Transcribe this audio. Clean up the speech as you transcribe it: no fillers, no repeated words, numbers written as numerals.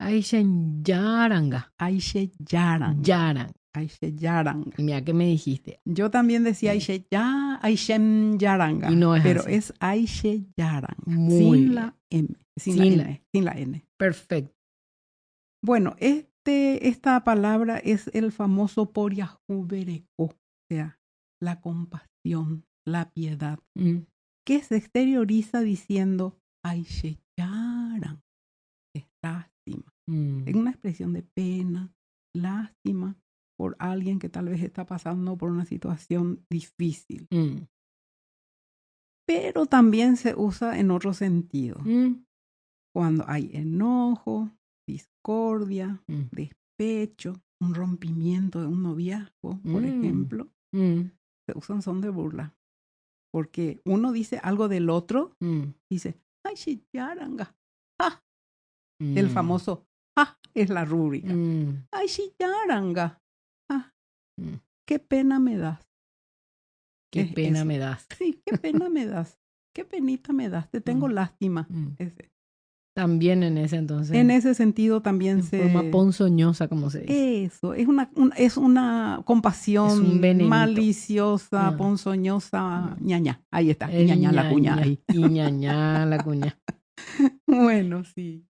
Aishen Yaranga. Aishe Yaranga. Yarang. Aishe Yaranga. Y mira que me dijiste. Yo también decía Aishem Yaranga. Y no es pero así. es Aishe Yaranga. Muy sin bien. la M. Sin la N. Perfecto. Bueno, esta palabra es el famoso Poriahubereko, o sea, la compasión, la piedad, que se exterioriza diciendo Aishe Yaranga. Es lástima. Es una expresión de pena, lástima por alguien que tal vez está pasando por una situación difícil. Pero también se usa en otro sentido. Cuando hay enojo, discordia, despecho, un rompimiento de un noviazgo, por ejemplo, se usan son de burla. Porque uno dice algo del otro, dice, ay, shiyaranga. ¡Ja! El famoso ¡ja! Es la rúbrica. Ay, shiyaranga. ¡Ja! Qué pena me das. Qué pena me das. Sí, qué pena me das. Qué penita me das. Te tengo lástima. También en ese entonces. En ese sentido también en forma ponzoñosa, como se dice. Eso, es una compasión maliciosa, ponzoñosa, ñaña. Ahí está, ñaña la cuña ahí. Y ñaña la cuña. Bueno, sí.